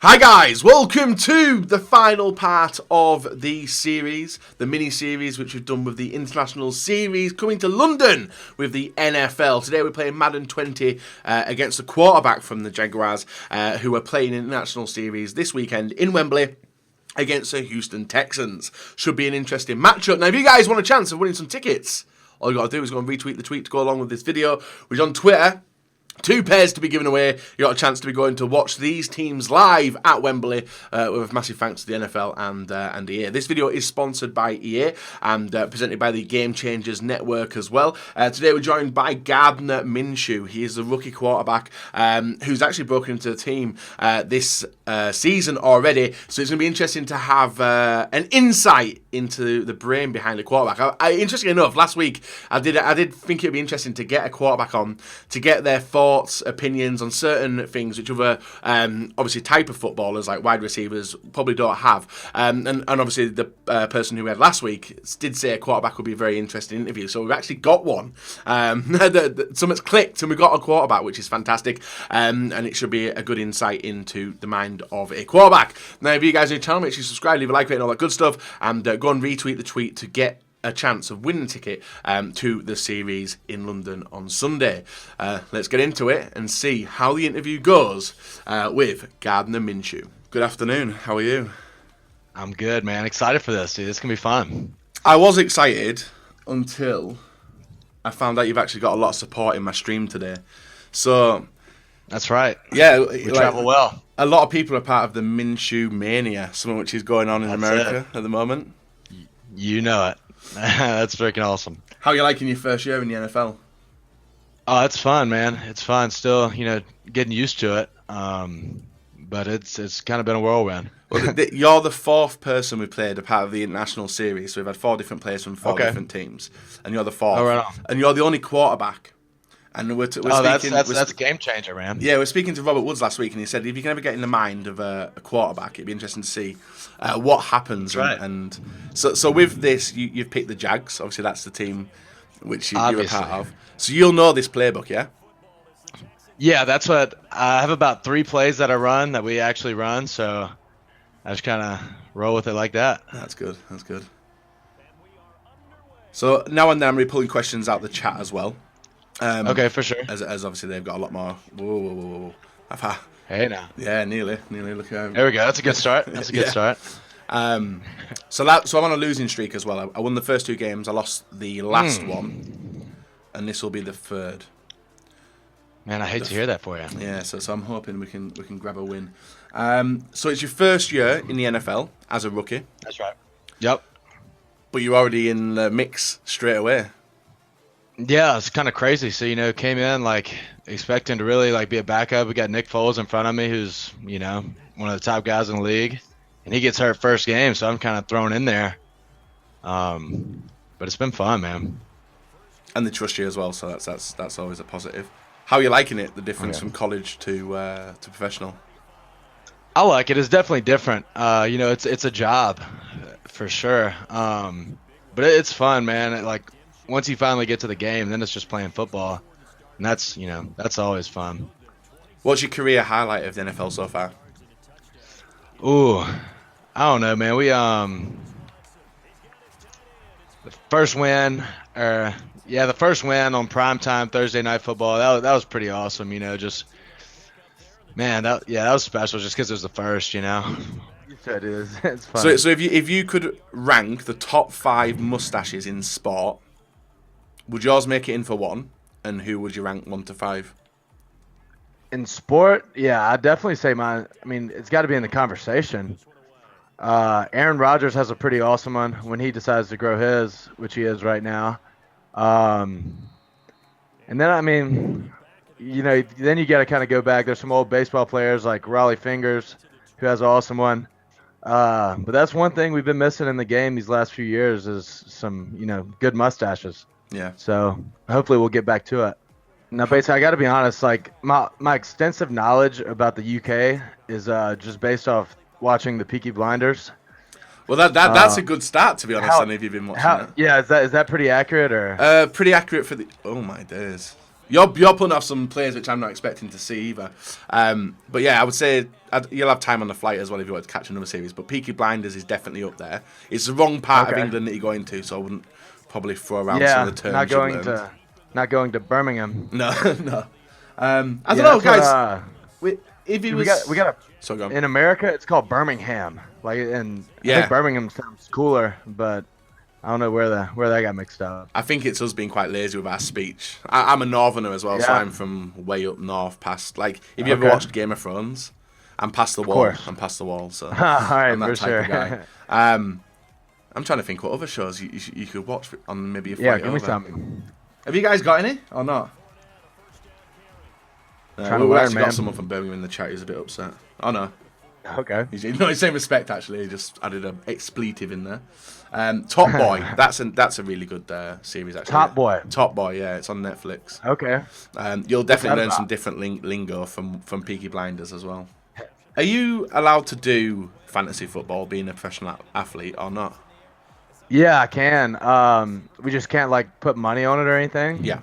Hi guys, welcome to the final part of the series, the mini-series which we've done with the International Series coming to London with the NFL. Today we're playing Madden 20 against the quarterback from the Jaguars who are playing in the National Series this weekend in Wembley against the Houston Texans. Should be an interesting matchup. Now if you guys want a chance of winning some tickets, all you got to do is go and retweet the tweet to go along with this video, which is on Twitter. 2 pairs to be given away. You got a chance to be going to watch these teams live at Wembley with massive thanks to the NFL and EA. This video is sponsored by EA and presented by the Game Changers Network as well. Today we're joined by Gardner Minshew. He is the rookie quarterback who's actually broken into the team this season already. So it's going to be interesting to have an insight into the brain behind the quarterback. Interestingly enough, last week I did think it would be interesting to get a quarterback on to get their thoughts, opinions on certain things which other obviously type of footballers like wide receivers probably don't have. And obviously the person who we had last week did say a quarterback would be a very interesting interview. So we've actually got one. Something's clicked and we've got a quarterback, which is fantastic. And it should be a good insight into the mind of a quarterback. Now, if you guys are new to the channel, make sure you subscribe, leave a like, rate, and all that good stuff. And go and retweet the tweet to get a chance of winning a ticket to the series in London on Sunday. Let's get into it and see how the interview goes with Gardner Minshew. Good afternoon. How are you? I'm good, man. Excited for this, dude. It's going to be fun. I was excited until I found out you've actually got a lot of support in my stream today. So that's right. Yeah, we travel well. A lot of people are part of the Minshew Mania, something which is going on in America at the moment. You know it. That's freaking awesome. How are you liking your first year in the NFL? Oh, it's fun, man. It's fun. Still, getting used to it. But it's kind of been a whirlwind. Well, you're the 4th person we played a part of the International Series. So we've had 4 different players from 4 different teams, and you're the 4th. Oh, right on. And you're the only quarterback. And we're speaking. That's a game changer, man. Yeah, we're speaking to Robert Woods last week, and he said if you can ever get in the mind of a quarterback, it'd be interesting to see what happens. That's right. And so with this, you've picked the Jags. Obviously, that's the team which you're a part of. So you'll know this playbook, yeah? Yeah, that's what I have about 3 plays that I run that we actually run. So I just kind of roll with it like that. That's good. That's good. So now and then I'm pulling questions out the chat as well. Okay, for sure. As obviously they've got a lot more. Whoa. Hey now. Yeah, nearly. Look at there we go. That's a good start. That's a good start. So I'm on a losing streak as well. I won the first 2 games. I lost the last one, and this will be the 3rd. Man, I hate to hear that for you. Yeah, so I'm hoping we can grab a win. So it's your first year in the NFL as a rookie. That's right. Yep. But you're already in the mix straight away. Yeah, it's kind of crazy. So, came in expecting to really be a backup. We got Nick Foles in front of me, who's, one of the top guys in the league, and he gets hurt first game. So I'm kind of thrown in there. But it's been fun, man. And they trust you as well. So that's always a positive. How are you liking it? The difference from college to professional? I like it. It's definitely different. It's a job for sure. But it's fun, man. Once you finally get to the game, then it's just playing football, and that's always fun. What's your career highlight of the NFL so far? Ooh, I don't know, man. We the first win on primetime Thursday Night Football. That was pretty awesome. That was special just because it was the first. It is. It's fun. So if you could rank the top 5 mustaches in sport, would yours make it in for 1? And who would you rank 1 to 5? In sport, yeah, I'd definitely say mine. I mean, it's got to be in the conversation. Aaron Rodgers has a pretty awesome one when he decides to grow his, which he is right now. And then, then you got to kind of go back. There's some old baseball players like Raleigh Fingers, who has an awesome one. But that's one thing we've been missing in the game these last few years is some, good mustaches. Yeah. So hopefully we'll get back to it. Now, basically, I got to be honest. My extensive knowledge about the UK is just based off watching the Peaky Blinders. Well, that's a good start, to be honest. I know if you've been watching that. Yeah, is that pretty accurate or? Pretty accurate for the. Oh my days. You're putting off some players which I'm not expecting to see either. But yeah, I would say you'll have time on the flight as well if you want to catch another series. But Peaky Blinders is definitely up there. It's the wrong part of England that you go into, so I wouldn't probably throw around some of the terms. Not going to Birmingham. No, no. I don't know, guys. If it was, we got in America, it's called Birmingham. I think Birmingham sounds cooler, but I don't know where that got mixed up. I think it's us being quite lazy with our speech. I'm a northerner as well, so I'm from way up north past. Like, if you ever watched Game of Thrones, I'm past the wall. I'm past the wall, so all right, I'm that for type sure. of guy. I'm trying to think what other shows you could watch on maybe a flight over. Yeah, give me some. Have you guys got any or not? We actually got someone from Birmingham in the chat who's a bit upset. Oh no. Okay. He's same respect actually. He just added an expletive in there. Top Boy. That's a really good series actually. Top Boy. Yeah, it's on Netflix. Okay. You'll definitely learn some different lingo from Peaky Blinders as well. Are you allowed to do fantasy football being a professional athlete or not? Yeah, I can. We just can't like put money on it or anything. Yeah.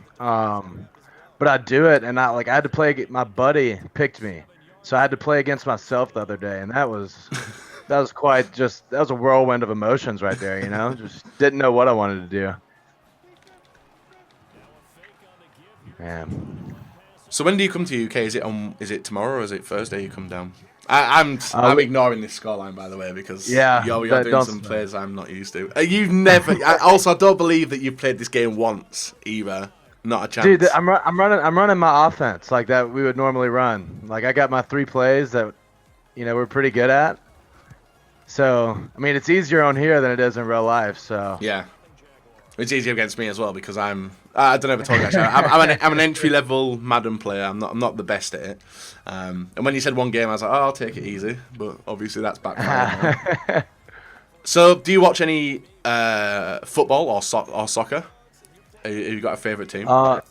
But I do it, and I had to play. My buddy picked me, so I had to play against myself the other day, and that was a whirlwind of emotions right there. You know, just didn't know what I wanted to do. Man. So when do you come to UK? Is it tomorrow or is it Thursday you come down? I'm ignoring this scoreline, by the way, because you're doing some plays I'm not used to. You've never. I don't believe that you've played this game once either. Not a chance. Dude, I'm running my offense like that we would normally run. Like I got my 3 plays that, we're pretty good at. So I mean, it's easier on here than it is in real life. So yeah, it's easier against me as well because I don't know if I told you actually. I'm an entry level Madden player. I'm not the best at it. And when you said one game, I was like, oh, I'll take it easy. But obviously that's backfired. So do you watch any football or soccer? Have you got a favorite team? I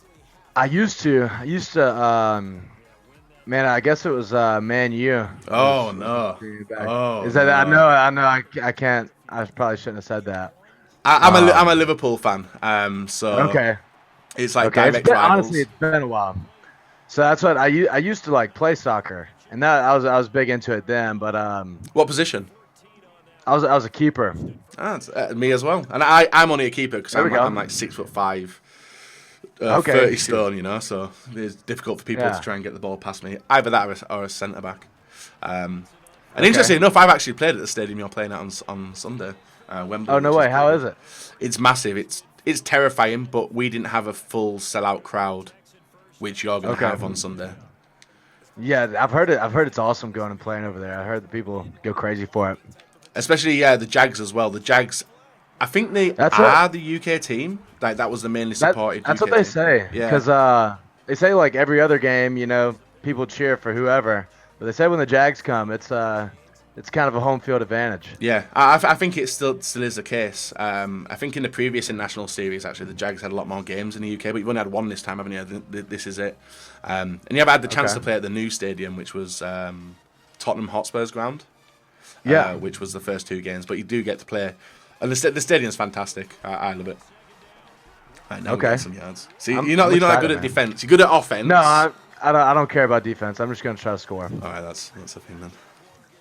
used to. Man, I guess it was Man U. Oh no! Oh, is that? No. I know. I can't. I probably shouldn't have said that. I'm a Liverpool fan. So okay. It's like direct rivals. Honestly, it's been a while. So that's what I used to like play soccer, and that I was big into it then. But what position? I was a keeper. Me as well, and I'm only a keeper because I'm like 6'5", 30 stone, so it's difficult for people to try and get the ball past me. Either that or a centre back. And interesting enough, I've actually played at the stadium you're playing at on Sunday, Wembley. Oh no way! How is it? It's massive. It's terrifying, but we didn't have a full sellout crowd, which you're going to have on Sunday. Yeah, I've heard it. I've heard it's awesome going and playing over there. I heard the people go crazy for it. Especially the Jags as well. The Jags, I think they are the UK team. Like that was the mainly supported. That's UK what they team. say. Yeah. Because they say like every other game, people cheer for whoever. But they say when the Jags come, it's kind of a home field advantage. Yeah, I think it still is the case. I think in the previous international series, actually, the Jags had a lot more games in the UK, but you've only had one this time, haven't you? This is it. And you have had the chance to play at the new stadium, which was Tottenham Hotspur's ground. Which was the first 2 games, but you do get to play, and the stadium's fantastic. I love it. Right, now get some yards. See, you're not that good at defense. You're good at offense. No, I don't care about defense. I'm just gonna try to score. All right, that's the thing then.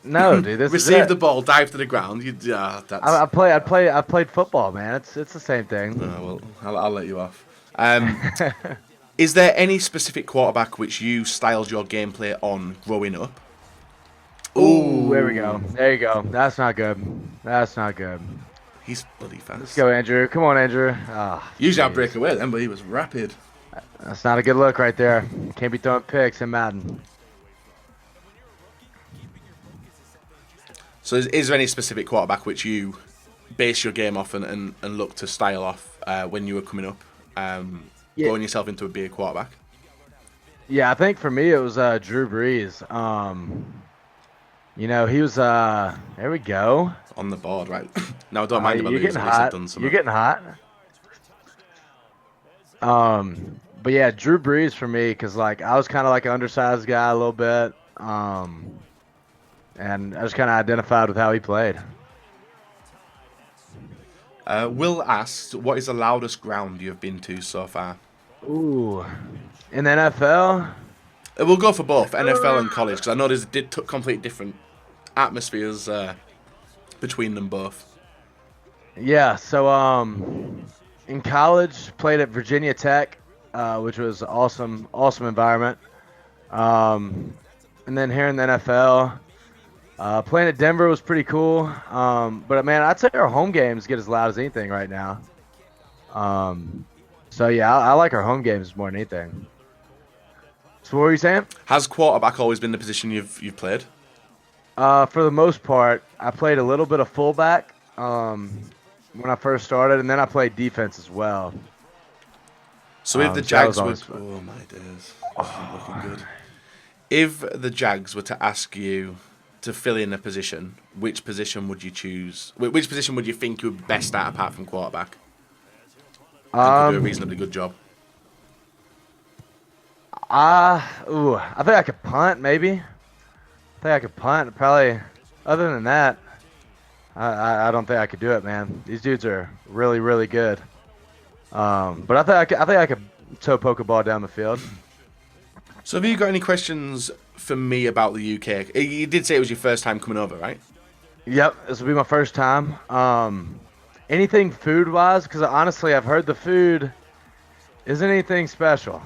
No, dude. This receive the ball, dive to the ground. I played football, man. It's the same thing. Oh, well, I'll let you off. Is there any specific quarterback which you styled your gameplay on growing up? Ooh, there we go. There you go. That's not good. He's bloody fast. Let's go, Andrew. Come on, Andrew. Usually I'd break away then, but he was rapid. That's not a good look right there. Can't be throwing picks in Madden. So is there any specific quarterback which you base your game off and look to style off when you were coming up, going yourself into a big quarterback? Yeah, I think for me it was Drew Brees. He was there we go. On the board, right? No, I don't mind if I lose. You're getting hot. But yeah, Drew Brees for me, because like I was kind of like an undersized guy a little bit, and I just kind of identified with how he played. Will asked, what is the loudest ground you have been to so far? Ooh, in the NFL. We'll go for both NFL and college because I know there's complete different atmospheres between them both. Yeah, so in college, played at Virginia Tech, which was awesome environment. And then here in the NFL, playing at Denver was pretty cool. But man, I'd say our home games get as loud as anything right now. So yeah, I like our home games more than anything. So what were you saying? Has quarterback always been the position you've played? For the most part, I played a little bit of fullback when I first started, and then I played defense as well. So if the Jags would, oh my days, looking good. If the Jags were to ask you to fill in a position, which position would you choose? Which position would you think you would best at apart from quarterback? And could do a reasonably good job. I think I could punt, maybe. I think I could punt. Probably. Other than that, I don't think I could do it, man. These dudes are really, really good. But I think I could toe poke a ball down the field. So have you got any questions for me about the UK? You did say it was your first time coming over, right? Yep, this will be my first time. Anything food-wise? Because honestly, I've heard the food isn't anything special.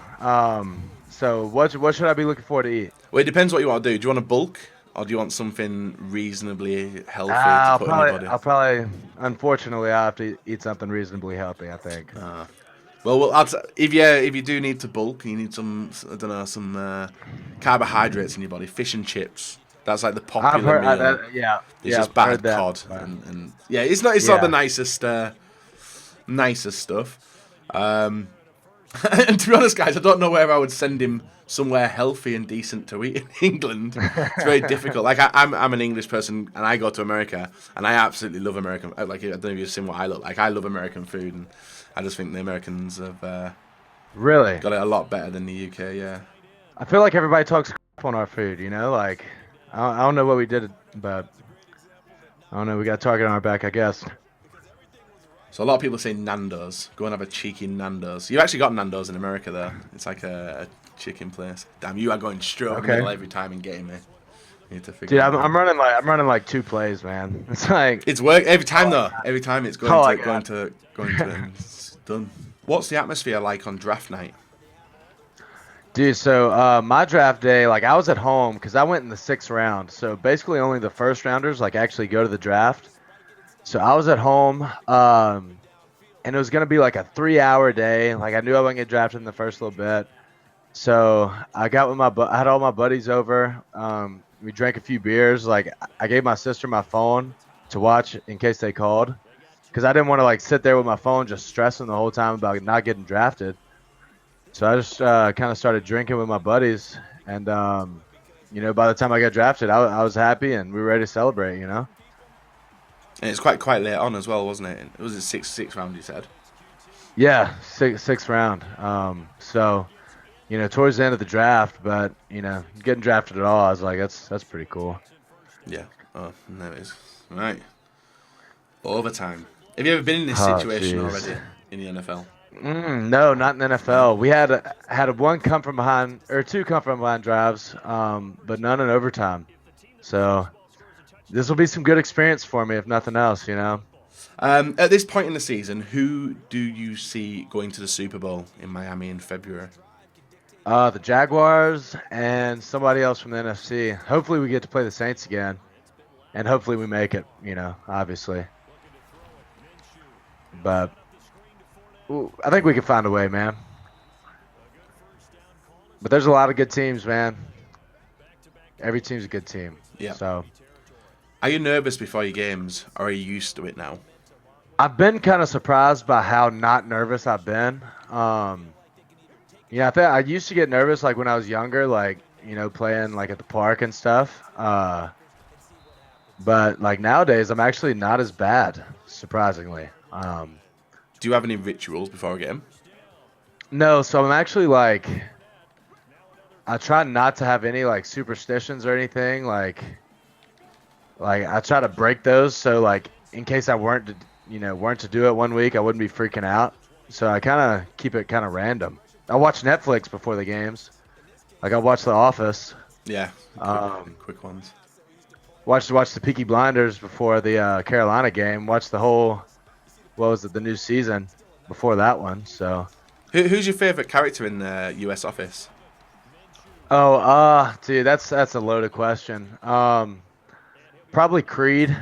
So what should I be looking for to eat? Well, it depends what you want to do. Do you want a bulk, or do you want something reasonably healthy I'll to put in your body? I'll probably, unfortunately, I'll have to eat something reasonably healthy, I think. Well, if you do need to bulk, you need some carbohydrates in your body. Fish and chips. That's like the popular meal. It's just battered cod, and yeah, it's not the nicest stuff. And to be honest, guys, I don't know where I would send him somewhere healthy and decent to eat in England. It's very difficult. Like I'm an English person, and I go to America, and I absolutely love American. Like I don't know if you've seen what I look like. I love American food, and I just think the Americans have really got it a lot better than the UK. Yeah. I feel like everybody talks on our food, you know, like I don't know what we did, but I don't know. We got a target on our back, I guess. So a lot of people say Nando's. Go and have a cheeky Nando's. You've actually got Nando's in America, though. It's like a chicken place. Damn, you are going straight over the middle every time and getting me. You need to figure. Dude, I'm running like 2 plays, man. It's like it's work every time though. Every time it's going to and it's done. What's the atmosphere like on draft night? Dude, so my draft day, like I was at home because I went in the 6th round. So basically, only the first rounders like actually go to the draft. So I was at home, and it was gonna be like a 3-hour day. Like I knew I wasn't get drafted in the first little bit, so I got with I had all my buddies over. We drank a few beers. Like I gave my sister my phone to watch in case they called, because I didn't want to like sit there with my phone just stressing the whole time about not getting drafted. So I just kind of started drinking with my buddies, and you know, by the time I got drafted, I was happy and we were ready to celebrate. You know. And it's quite late on as well, wasn't it? It was a sixth round, you said. Yeah, sixth round. So, you know, towards the end of the draft, but you know, getting drafted at all, I was like, that's pretty cool. Yeah. Oh, there it is. Right. Overtime. Have you ever been in this situation already in the NFL? No, not in the NFL. We had one come from behind or 2 come from behind drives, but none in overtime. So. This will be some good experience for me, if nothing else, you know. At this point in the season, who do you see going to the Super Bowl in Miami in February? The Jaguars and somebody else from the NFC. Hopefully we get to play the Saints again, and hopefully we make it, you know, obviously. But I think we can find a way, man. But there's a lot of good teams, man. Every team's a good team. Yeah. So. Are you nervous before your games, or are you used to it now? I've been kind of surprised by how not nervous I've been. Yeah, I think I used to get nervous like when I was younger, like, you know, playing like at the park and stuff. But like nowadays, I'm actually not as bad, surprisingly. Do you have any rituals before a game? No, so I'm actually like, I try not to have any like superstitions or anything. Like I try to break those, so like in case I weren't to do it one week, I wouldn't be freaking out. So I kind of keep it kind of random. I watch Netflix before the games. Like I watch The Office. Yeah, quick ones. Watch the Peaky Blinders before the Carolina game. Watch the whole, the new season before that one. So. Who's your favorite character in the U.S. Office? Oh, dude, that's a loaded question. Probably Creed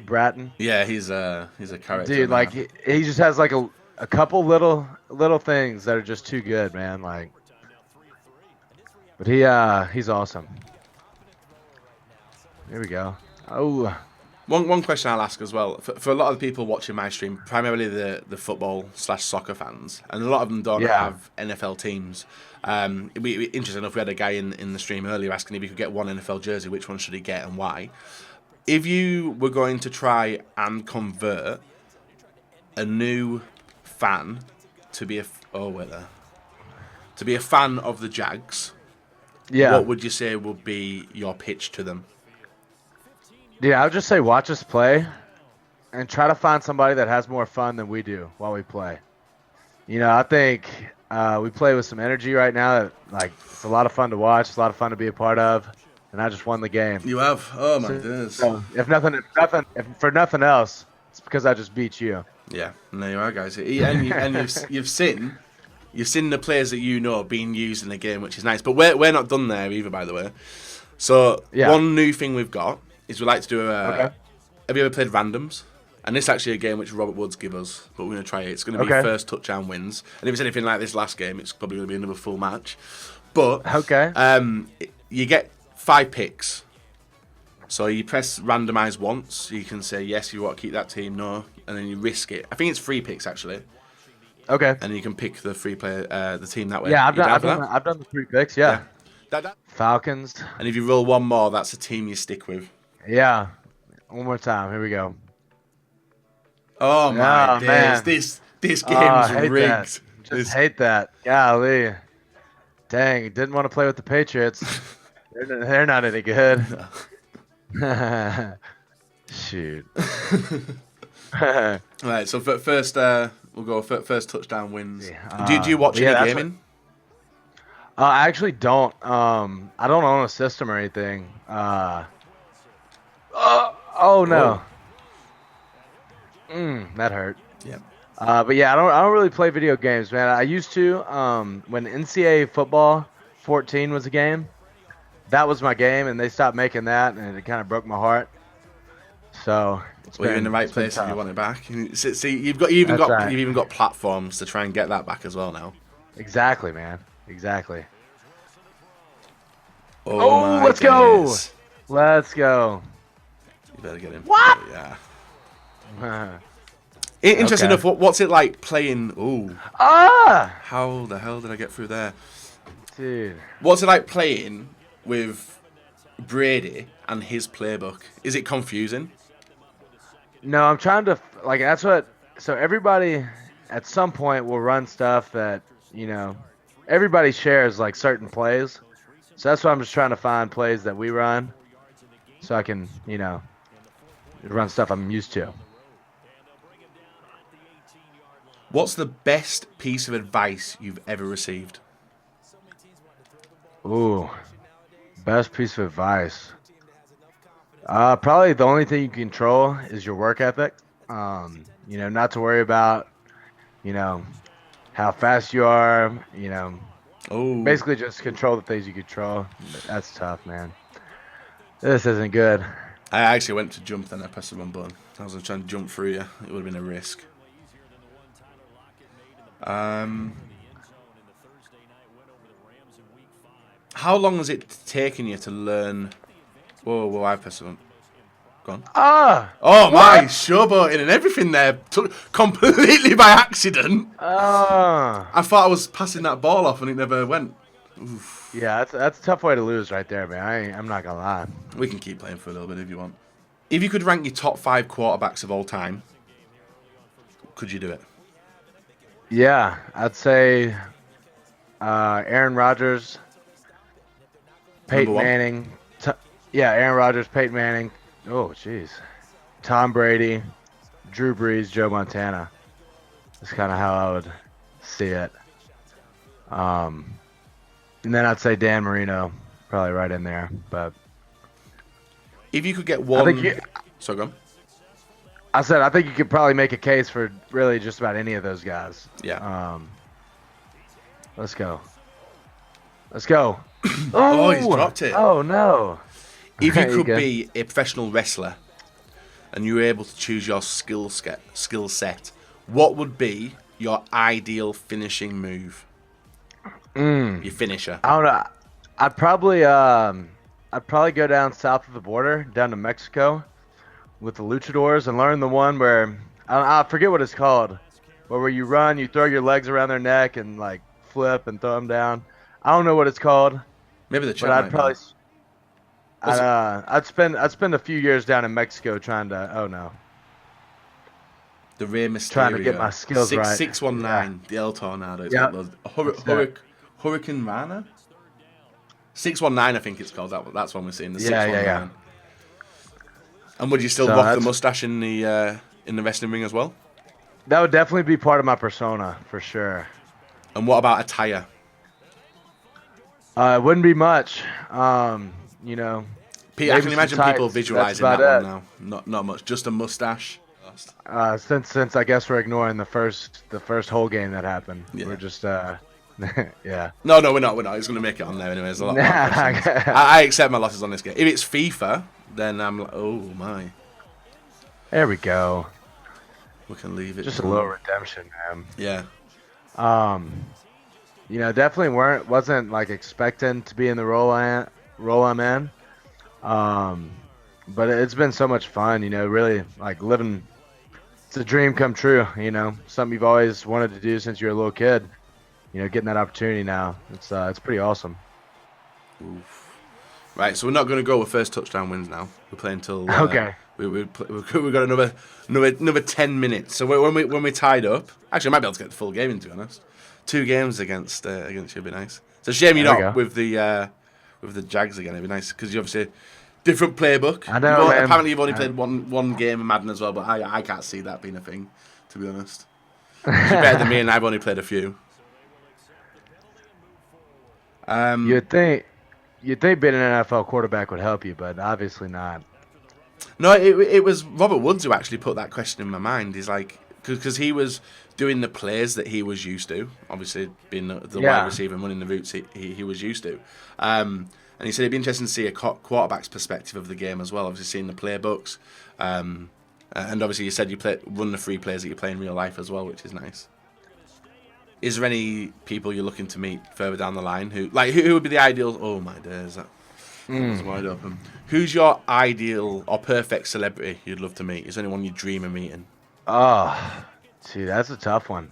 Bratton. Yeah, he's a character. Dude, like he just has like a couple little things that are just too good, man. Like, but he's awesome. Here we go. Oh. One question I'll ask as well, for a lot of the people watching my stream, primarily the football/soccer fans, and a lot of them don't have NFL teams. It'd be interesting enough, we had a guy in the stream earlier asking if he could get one NFL jersey, which one should he get and why. If you were going to try and convert a new fan to be a fan of the Jags, what would you say would be your pitch to them? Yeah, I would just say watch us play and try to find somebody that has more fun than we do while we play. You know, I think we play with some energy right now that, like, it's a lot of fun to watch, it's a lot of fun to be a part of, and I just won the game. You have? Oh, my goodness. So if for nothing else, it's because I just beat you. Yeah, and there you are, guys. And you've seen the players that you know being used in the game, which is nice. But we're not done there either, by the way. So one new thing we've got is we like to do have you ever played randoms? And this is actually a game which Robert Woods give us, but we're going to try it. It's going to be first touchdown wins. And if it's anything like this last game, it's probably going to be another full match. But you get 5 picks. So you press randomize once. You can say yes, you want to keep that team, no, and then you risk it. I think it's 3 picks actually. Okay. And you can pick the the team that way. Yeah, I've done the 3 picks. Yeah. Falcons. And if you roll one more, that's the team you stick with. Yeah. One more time. Here we go. Oh my days. Man. This game's rigged. Just hate that. Golly. Dang, didn't want to play with the Patriots. They're not any good. No. Shoot. All right, so first we'll go first touchdown wins. Do you watch any gaming? I actually don't. I don't own a system or anything. Oh no. That hurt. Yeah. But yeah, I don't really play video games, man. I used to. When NCAA football 14 was a game, that was my game, and they stopped making that, and it kind of broke my heart. So you're in the right place if you want it back. See, you've even got platforms to try and get that back as well now. Exactly, man. Exactly. Oh let's go! Let's go. You better get him. What? Yeah. Interesting enough, what's it like playing? Ooh. How the hell did I get through there? Dude. What's it like playing with Brady and his playbook? Is it confusing? No, I'm trying to, like, that's what, so everybody at some point will run stuff that, you know, everybody shares, like, certain plays. So that's why I'm just trying to find plays that we run so I can, you know, run stuff I'm used to. What's the best piece of advice you've ever received? Ooh, best piece of advice. Probably the only thing you can control is your work ethic. You know, not to worry about, you know, how fast you are, you know. Oh. Basically just control the things you control. That's tough, man. This isn't good. I actually went to jump, then I pressed the wrong button. I was trying to jump through you. It would have been a risk. How long has it taken you to learn? Whoa! I pressed it. Go on. Oh my! Showboating and everything there, completely by accident. I thought I was passing that ball off and it never went. Oof. Yeah, that's a tough way to lose right there, man. I'm not gonna lie. We can keep playing for a little bit if you want. If you could rank your top 5 quarterbacks of all time, could you do it? Yeah, I'd say Aaron Rodgers, Peyton Manning. Aaron Rodgers, Peyton Manning. Oh, jeez. Tom Brady, Drew Brees, Joe Montana. That's kind of how I would see it. And then I'd say Dan Marino, probably right in there. But If you could get one... So go on. I said I think you could probably make a case for really just about any of those guys. Yeah. Let's go. Let's go. Oh, he's dropped it. Oh, no. If you could be a professional wrestler and you were able to choose your skill set, what would be your ideal finishing move? Your finisher. I don't know. I'd probably go down south of the border, down to Mexico, with the luchadors and learn the one where I forget what it's called, where you run, you throw your legs around their neck and like flip and throw them down. I don't know what it's called. Maybe the but I'd probably. I'd spend a few years down in Mexico trying to. Oh no. The Rey Mysterio. Trying to get my skills right. 619, the El Tornado. It's Yep. got those. Hurricane Rana? 619, I think it's called. That's one we're seeing. The 619. Yeah. And would you still rock the mustache in the wrestling ring as well? That would definitely be part of my persona for sure. And what about attire? It wouldn't be much. You know. I can imagine people visualizing that one now. Not much, just a mustache. Since I guess we're ignoring the first whole game that happened. Yeah. We're just yeah. No, we're not. He's going to make it on there anyway. There's a lot more questions. I accept my losses on this game. If it's FIFA, then I'm like, oh my. There we go. We can leave it. Just a little redemption, man. Yeah. You know, definitely wasn't like expecting to be in the role I'm in. But it's been so much fun, you know, really like living. It's a dream come true, you know, something you've always wanted to do since you were a little kid. You know, getting that opportunity now, it's pretty awesome. Oof. Right, so we're not going to go with first touchdown wins now. We're playing till okay. We've got another 10 minutes. So when we tied up, actually, I might be able to get the full game in, to be honest. 2 games against you would be nice. It's a shame you're not with the Jags again. It'd be nice because you obviously different playbook. I know. Apparently, you've only played one game of Madden as well, but I can't see that being a thing, to be honest. You're better than me, and I've only played a few. You'd think being an NFL quarterback would help you, but obviously not. No, it was Robert Woods who actually put that question in my mind. He's like, because he was doing the plays that he was used to, obviously being the wide receiver and running the routes he was used to. And he said it'd be interesting to see a quarterback's perspective of the game as well, obviously seeing the playbooks. And obviously you said you run the 3 plays that you play in real life as well, which is nice. Is there any people you're looking to meet further down the line who would be the ideal? Oh my days, that was wide open. Who's your ideal or perfect celebrity you'd love to meet? Is there anyone you dream of meeting? Oh, see, that's a tough one.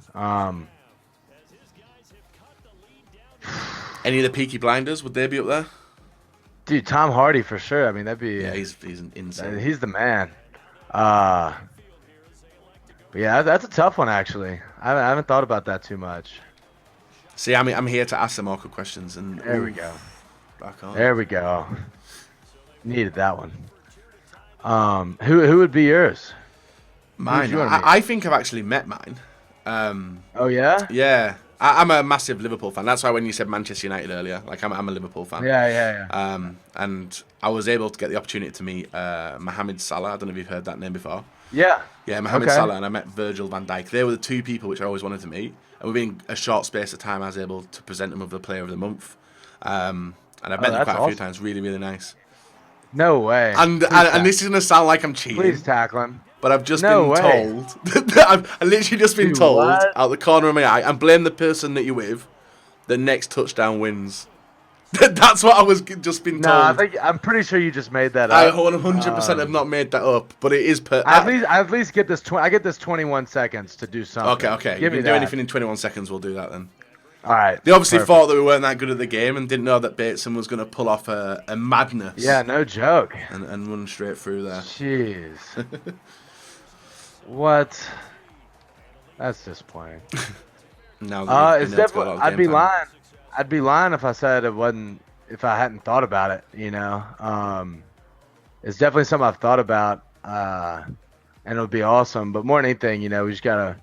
Any of the Peaky Blinders, would they be up there? Dude, Tom Hardy for sure. I mean, that'd be. Yeah, he's insane. He's the man. But yeah, that's a tough one actually. I haven't thought about that too much. See, I'm here to ask some awkward questions, and there we go. Back on. There we go. Needed that one. Who would be yours? Mine. I think I've actually met mine. Oh yeah. Yeah. I'm a massive Liverpool fan. That's why when you said Manchester United earlier, like I'm a Liverpool fan. Yeah. And I was able to get the opportunity to meet Mohamed Salah. I don't know if you've heard that name before. Yeah. Yeah, Mohamed Salah, and I met Virgil van Dijk. They were the 2 people which I always wanted to meet. And within a short space of time, I was able to present them with the Player of the Month. And I've met them quite a few times. Really, really nice. No way. And this is going to sound like I'm cheating. Please tackle him. But I've just been told. I've literally just been told out the corner of my eye, and blame the person that you're with, the next touchdown wins. That's what I was just been told. No, I'm pretty sure you just made that I up. 100% have not made that up, but it is I at least get this. I get this 21 seconds to do something. Okay. Give If you me do anything in 21 seconds, we'll do that then. All right. They obviously thought that we weren't that good at the game and didn't know that Bateson was going to pull off a madness. Yeah, no joke. And run straight through there. Jeez. What? That's disappointing. It's definitely. I'd be lying. I'd be lying if I said it wasn't. If I hadn't thought about it, you know. It's definitely something I've thought about, and it'll be awesome. But more than anything, you know, we just gotta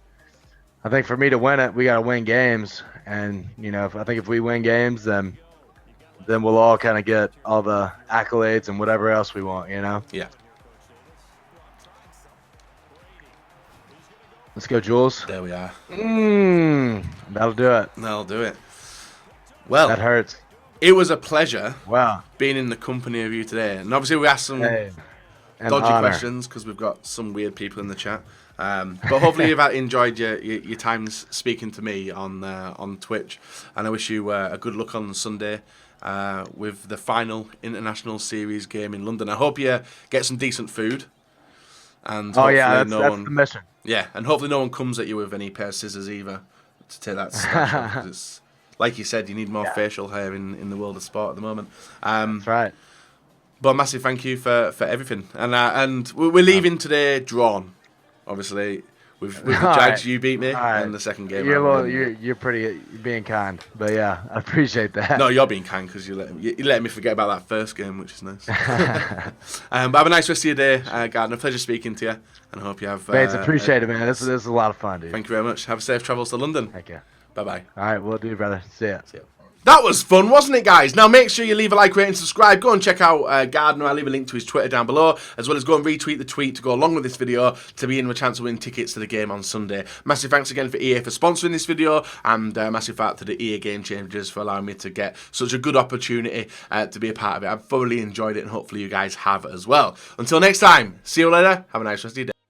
I think for me to win it, we got to win games, and I think if we win games, then we'll all kind of get all the accolades and whatever else we want. Yeah. Let's go, Jules. There we are. That'll do it. That'll do it. Well, That hurts. it was a pleasure Wow. being in the company of you today. And obviously we asked some Hey, an dodgy honor. questions because we've got some weird people in the chat. But hopefully you've enjoyed your times speaking to me on Twitch. And I wish you a good luck on Sunday with the final International Series game in London. I hope you get some decent food. And Oh yeah, hopefully that's the mission. Yeah, and hopefully no one comes at you with any pair of scissors either to take that stash off, 'cause it's, like you said, you need more facial hair in the world of sport at the moment. That's right. But massive thank you for everything. And we're leaving today drawn, obviously. With the All Jags, right. you beat me All right. in the second game. You're pretty being kind, but yeah, I appreciate that. No, you're being kind because you let me forget about that first game, which is nice. But have a nice rest of your day, Gardner. Pleasure speaking to you, and I hope you have. Thanks, appreciate it, man. This is a lot of fun, dude. Thank you very much. Have safe travels to London. Thank you. Bye bye. All right, we'll do, brother. See ya. That was fun, wasn't it, guys? Now, make sure you leave a like, rate, and subscribe. Go and check out Gardner. I'll leave a link to his Twitter down below, as well as go and retweet the tweet to go along with this video to be in with a chance to win tickets to the game on Sunday. Massive thanks again for EA for sponsoring this video, and massive thanks to the EA Game Changers for allowing me to get such a good opportunity to be a part of it. I've thoroughly enjoyed it, and hopefully you guys have as well. Until next time, see you later. Have a nice rest of your day.